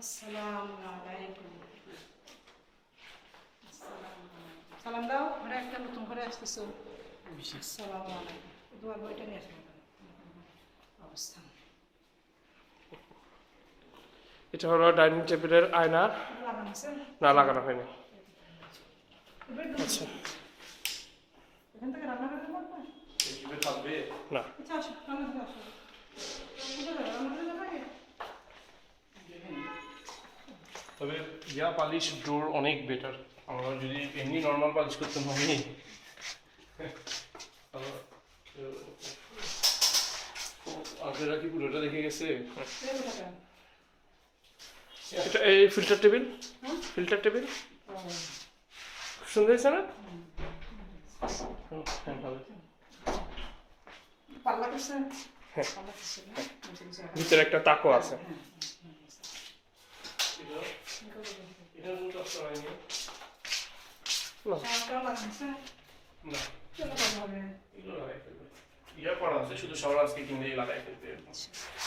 আসসালামু আলাইকুম। সালাম দাও। ঘরে একটা নতুন ঘরে আসতেছো। আসসালামু আলাইকুম। তোমার বইটা নিয়ে আসো। অবস্থা এটা হলো ডাইনিং টেবিলের আয়না। লাগানো আছে? না, লাগানো হয়নি। আচ্ছা, এখান থেকে রান্না করতে পারবে? থাকবে না। আচ্ছা আসো, রান্না করে আসো। রান্না করে যাবে? তবে ইয়া পালিশ ডোর অনেক বেটার। আমরা যদি এমনি নর্মাল পালিশ করতে পারি, আপনারা কি পুরোটা দেখে গেছে? এটা এই ফিল্টার টেবিল, ফিল্টার টেবিল সুন্দর হয়েছে না? হ্যাঁ, ভালো। পাল্লা করছে? হ্যাঁ, পাল্লা করছে না? ভিতরে একটা তাকও আছে। শাওয়ারটাও লাগাচ্ছে? না, কেন কথা হবে? এগুলো লাগাই ফেলবে। ইয়া করা আছে, শুধু শাওয়ার আজকে কিনলেই লাগাই ফেলবে।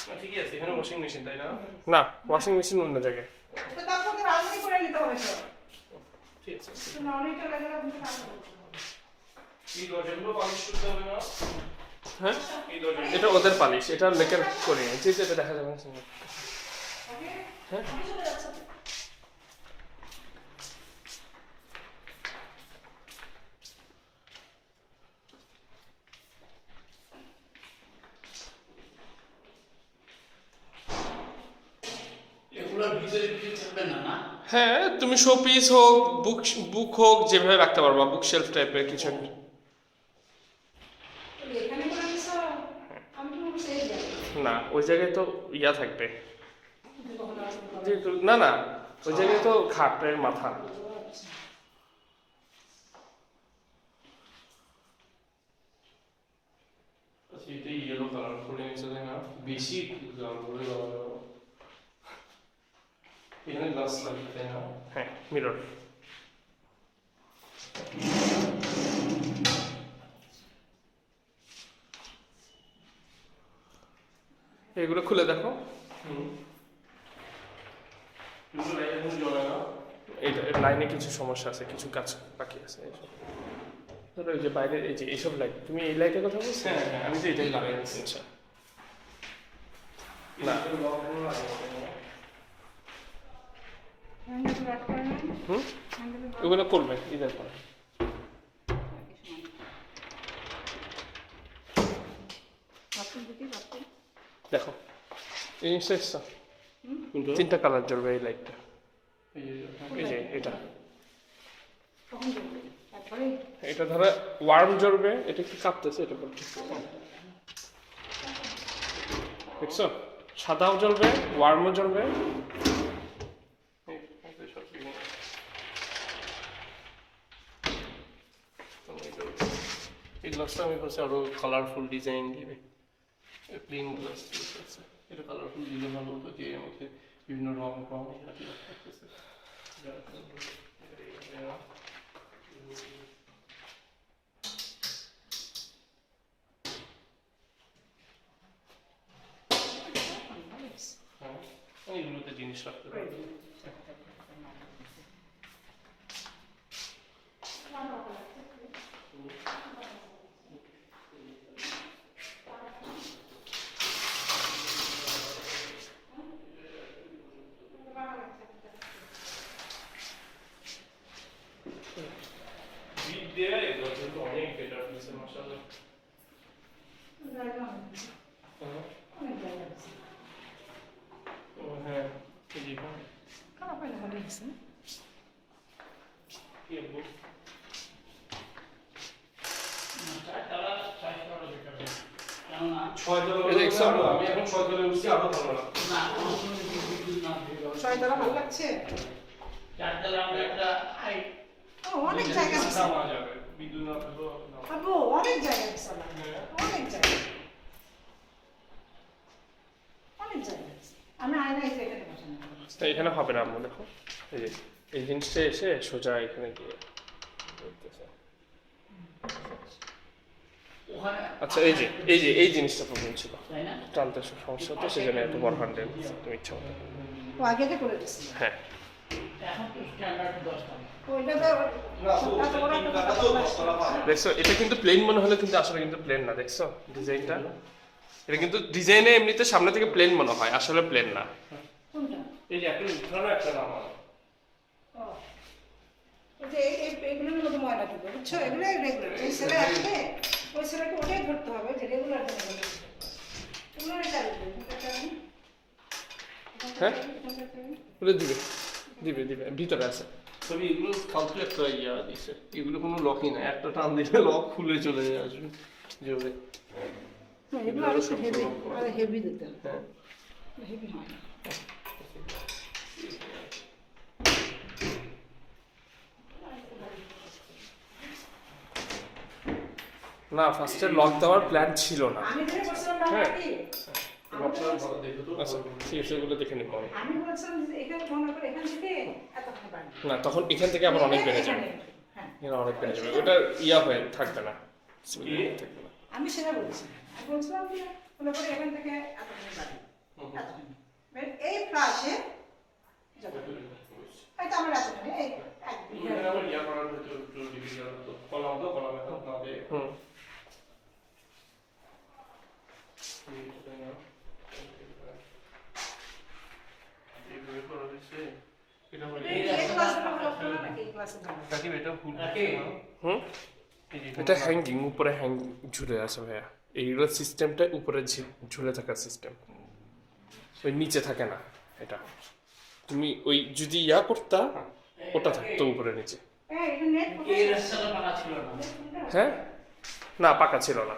না, ঠিকই আছে। এখানে ওয়াশিং মেশিন, তাই না? না, ওয়াশিং মেশিন অন্য জায়গায়। তো তারপরে রান্নাই করে নিতে হবে তো। ঠিক আছে। তো না অনেকটা লাগে না, কিন্তু রান্না করতে হবে। এই দরজাগুলো পালিশ করতে হবে না? হ্যাঁ, এই দরজা এটা ওদের পালিশ, এটা লেকার করে যে যেটা দেখা যাবে না। ওকে? হ্যাঁ, আমি চলে যাচ্ছি। হ্যাঁ, তুমি শো পিস হোক, বুক বুক হোক, যেভাবে রাখতে পারবা, বুক শেলফ টাইপের কিছু একটা। এখানে করে দিছো? আমি তো সেই যাই। না, ওই জায়গায় তো ইয়া থাকবে যেহেতু, না না, ওই জায়গায় তো খাটের মাথা। আচ্ছা, এটা ইয়েলো কালার করে নিচে, তাই না? বেশি কালার করে এখানে গ্লাস লাগবে, তাই না? হ্যাঁ, মিরর। এগুলো খুলে দেখো। এটা লাইনে কিছু সমস্যা আছে, কিছু কাজ বাকি আছে। ধরো এই যে বাইরে এই যে এইসব লাইট, তুমি এই লাইটের কথা বলছো? হ্যাঁ হ্যাঁ, আমি তো এটাই লাগাই দিচ্ছি। আচ্ছা, না, হ্যান্ডেল রাখ করে না? হুম, হ্যান্ডেল রাখ। ওগুলো করবে ঈদের পরে। বাথরুম দিকে বাথরুম। দেখো এই জিনিসটা এসছে, তিনটা কালার জ্বলবে এই লাইটটা। এই যে এটা, কখন জ্বলবে? একবারে? এটা ধরো ওয়ার্ম জ্বলবে, এটা একটু কাঁপতেছে, এটা বলছি দেখছো, সাদাও জ্বলবে, ওয়ার্মও জ্বলবে। এই গ্লাসটা আমি বলছি আরো কালারফুল ডিজাইন দিবে, প্লেন গ্লাস আছে, এটা কালারফুল দিলে ভালো হতো, যে আমাকে বিভিন্ন রং রং থাকতেছে। হ্যাঁ, এইগুলোতে জিনিস রাখতে পারবে। বিট দেয়া এগুলো কিন্তু অনেক বেটার হয়েছে, মাশাআল্লাহ। জায়গা অনেক। অনেক জায়গা আছে। হ্যাঁ, এই যে এখানে খারাপ হয় না, ভালো হয়েছে। কি আপনি আমি এখন 6 তলায় উঠছি, আরো ভালো লাগছে। ছয়তলা ভালো লাগছে? ও, অনেক জায়গা আছে। নামা যাবে, বিদ্যুৎ না থাকলেও নামা যাবে। আপু, অনেক জায়গা আছে। অনেক জায়গা। অনেক জায়গা আছে। আমি আয়না এসে এখানে বসানো। তা এখানে হবে না আম্মু, দেখো এই যে এই জিনিসটা এসে সোজা এখানে গিয়ে ধরতেছে। আচ্ছা এই জিনিসটা প্রবলেম ছিল, টানতে সমস্যা হতো, সেই জন্য একটু বড় হ্যান্ডেল তুমি ইচ্ছা মতো। ও আগে থেকে করে দিচ্ছি। হ্যাঁ দেখছো, এটা কিন্তু প্লেন মনে হলে কিন্তু আসলে কিন্তু প্লেন না। দেখছো ডিজাইনটা, এটা কিন্তু ডিজাইনে এমনিতে সামনে থেকে প্লেন মনে হয়, আসলে প্লেন না। এই যে একটা উঠানো একটা নামা। এগুলোর মধ্যে ময়লা দেবো, বুঝছো? এগুলো রেগুলার। ওই ছেলে আসলে ওই ছেলেকে ওটাই ধরতে হবে যে রেগুলার এগুলো হ্যাঁ ওটা দিবে ভিতরে আছে। তবে এগুলো ফালতু একটা ইয়া দিছে, এগুলো কোনো লকই না, একটা টান দিলে লক খুলে চলে আসবে যেভাবে। এগুলো আরো হেভি, আরো হেভি দিতে হবে। হ্যাঁ হেভি হয় না। না ফার্স্টে লক দেওয়ার প্ল্যান ছিল না। আমি যেটা বলছিলাম না হ্যাঁ। কি? আচ্ছা ঠিক আছে, ওগুলো দেখে নিব আমি। আমি বলছিলাম যে এখানে মনে করে এখান থেকে এতখানি বাড়ি। না তখন এখান থেকে আবার অনেক বেড়ে যাবে, হ্যাঁ। এখানে অনেক বেড়ে যাবে, ওটা ইয়া হয়ে থাকবে না, থাকবে না। আমি সেটা বলছি। আমি বলছিলাম যে মনে করে এখান থেকে এতখানি বাড়ি। এতখানি। মানে এই ফ্লাশে যাবে। হয়তো আমার এতখানি এই এক বিঘা। আমার ইয়া করার ভিতরে একটু ডিফিকাল্ট তো, কলাম এখন না দিয়ে এটা হ্যাঙ্গিং, উপরে হ্যাঙ্গিং ঝুলে আছে ভাইয়া। এইগুলো সিস্টেমটা উপরে ঝুলে থাকার সিস্টেম, ওই নিচে থাকে না। এটা তুমি ওই যদি ইয়া করতা, ওটা থাকতো উপরে নিচে। হ্যাঁ না পাকা ছিল না।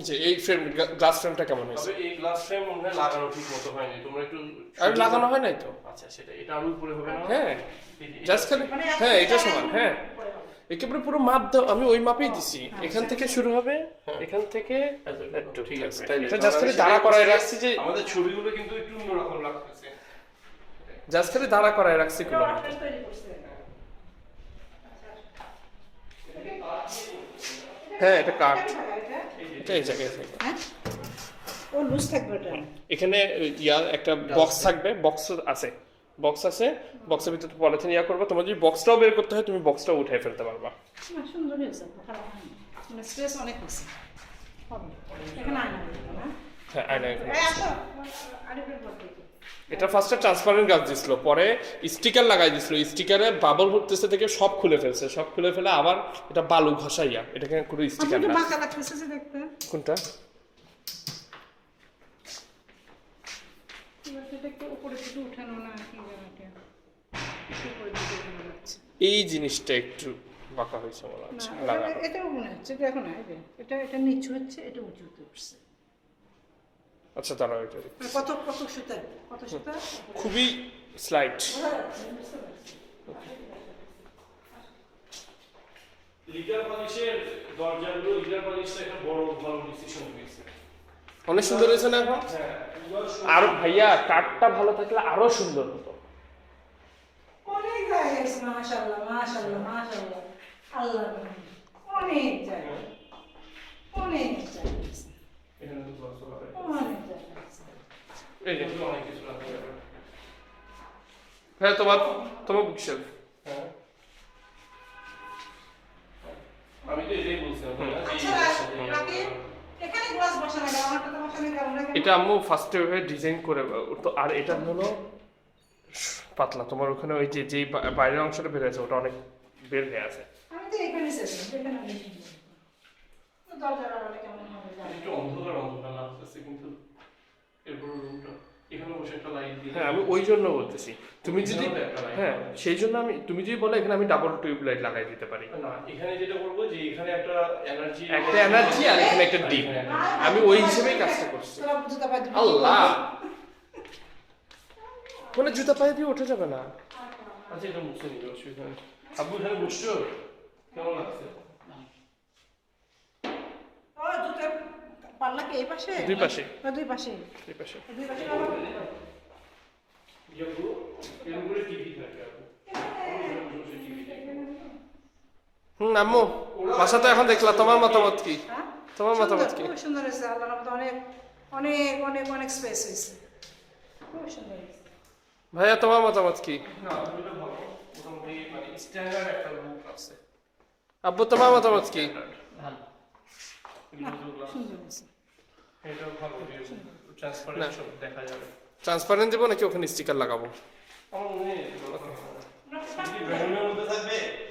যে এই ফ্রেম, গ্লাস ফ্রেমটা কেমন হয়েছে? এই গ্লাস ফ্রেম মনে হয় লাগানো ঠিক মতো হয়নি, তোমরা একটু আর লাগানো হয় নাই তো। আচ্ছা সেটা এটা আরো উপরে হবে না? হ্যাঁ জাস্ট খালি, হ্যাঁ এটা সমান, হ্যাঁ একেবারে পুরো মাপ দাও, আমি ওই মাপেই দিছি। এখান থেকে শুরু হবে, এখান থেকে একটু ঠিক আছে। এটা জাস্ট খালি দাঁড়া করায় রাখছি, যে আমাদের ছবিগুলো কিন্তু একটু অন্যরকম লাগতেছে, জাস্ট খালি দাঁড়া করায় রাখছি কোনো। হ্যাঁ এটা কাট, এটা এই জায়গায় থাকবে। ও লুজ থাকবে ওটা। এখানে ইয়া একটা বক্স থাকবে, বক্স আছে, বক্সের ভিতরে পলিথিন ইয়া করবে। তোমার যদি বক্সটাও বের করতে হয়, তুমি বক্সটাও উঠাই ফেলতে পারবা। না সুন্দর হয়েছে, খারাপ হয়নি, মানে স্পেস অনেক আছে। হবে এখানে আয়না না? হ্যাঁ আয়না এখানে। এই আসো আরেকবার বলতে। এটা ফার্স্টে ট্রান্সপারেন্ট গ্লাস দিছিল, পরে স্টিকার লাগাই দিছিল, স্টিকারে বাবল ভরতেছে থেকে সব খুলে ফেলে আবার এটা বালু ঘষাইয়া এটাকে কোনো স্টিকার না। বাঁকা লাগতেছে যে দেখতে। কোনটা? এই জিনিসটা একটু বাঁকা হয়েছে মনে হচ্ছে, লাগানো। এটাও মনে হচ্ছে দেখো না, এই যে এটা নিচু হচ্ছে, এটা উঁচু হতে পারছে। আচ্ছা দাঁড়াও, এটা কত সুতা, খুবই স্লাইট। লিগার পলিশের দরজাগুলো, লিগার পলিশটা একটা বড় ভালো ডিসিশন হয়েছে, অনেক সুন্দর হয়েছে না এখন? আর ভাইয়া কাঠটা ভালো থাকলে আরো সুন্দর হতো। অনেক জায়গা আছে, মাশাআল্লাহ মাশাআল্লাহ মাশাআল্লাহ, আল্লাহ অনেক জায়গা, অনেক জায়গা আছে। এখানে তো বড় হবে, অনেক জায়গা আছে। এই যে অনেক কিছু রাখা যাবে। হ্যাঁ তোমার বুকশেলফ। হ্যাঁ আমি তো এটাই বলছিলাম। এখানে গ্লাস বসানো গেল, আমারটা তো বসানো গেল না। এটা আম্মু ফার্স্টে ওইভাবে ডিজাইন করে তো, আর এটা হলো পাতলা। তোমার ওখানে ওই যে যেই বাইরের অংশটা বের হয়েছে, ওটা অনেক বের হয়ে আছে। আমি তো এখানে শেষ এখানে দরজা লাগালে কেমন হবে জানি। একটু অন্ধকার লাগতেছে, কিন্তু এরপর রুমটা এখানে বসে একটা লাইট দিই। হ্যাঁ আমি ওই জন্য বলতেছি, তুমি যদি হ্যাঁ সেই জন্য তুমি যদি বলো এখানে আমি ডাবল টিউব লাইট লাগাই দিতে পারি। না এখানে যেটা করবো যে এখানে একটা এনার্জি আর এখানে একটা ডিপ, আমি ওই হিসেবেই কাজটা করছি। আল্লাহ মানে জুতা পায়ে দিয়ে ওঠা যাবে না। আচ্ছা এটা মুছে নিবে, অসুবিধা নেই। আব্বু এখানে বসছো, কেমন লাগছে? পাল্লা কি এই পাশে? দুই পাশে। না দুই পাশে। দুই পাশে। দুই পাশে বাবা। এর উপরে টিভি থাকে। আম্মু বাসা তো এখন দেখলা, তোমার মতামত কি? হ্যাঁ? তোমার মতামত কি? খুব সুন্দর হয়েছে, আল্লাহর রহমতে অনেক অনেক অনেক অনেক স্পেস হয়েছে, খুব সুন্দর হয়েছে। ভাইয়া তোমার মতামত কি? না এটা ভালো, মোটামুটি মানে স্ট্যান্ডার্ড একটা লুক আছে। আব্বু তোমার মতামত কি? ভালো, সুন্দর হয়েছে। এটা ভালো, ট্রান্সপারেন্ট সব দেখা যাবে। ট্রান্সপারেন্ট দেবো নাকি ওখানে স্টিকার লাগাবো? আমার মনে হয়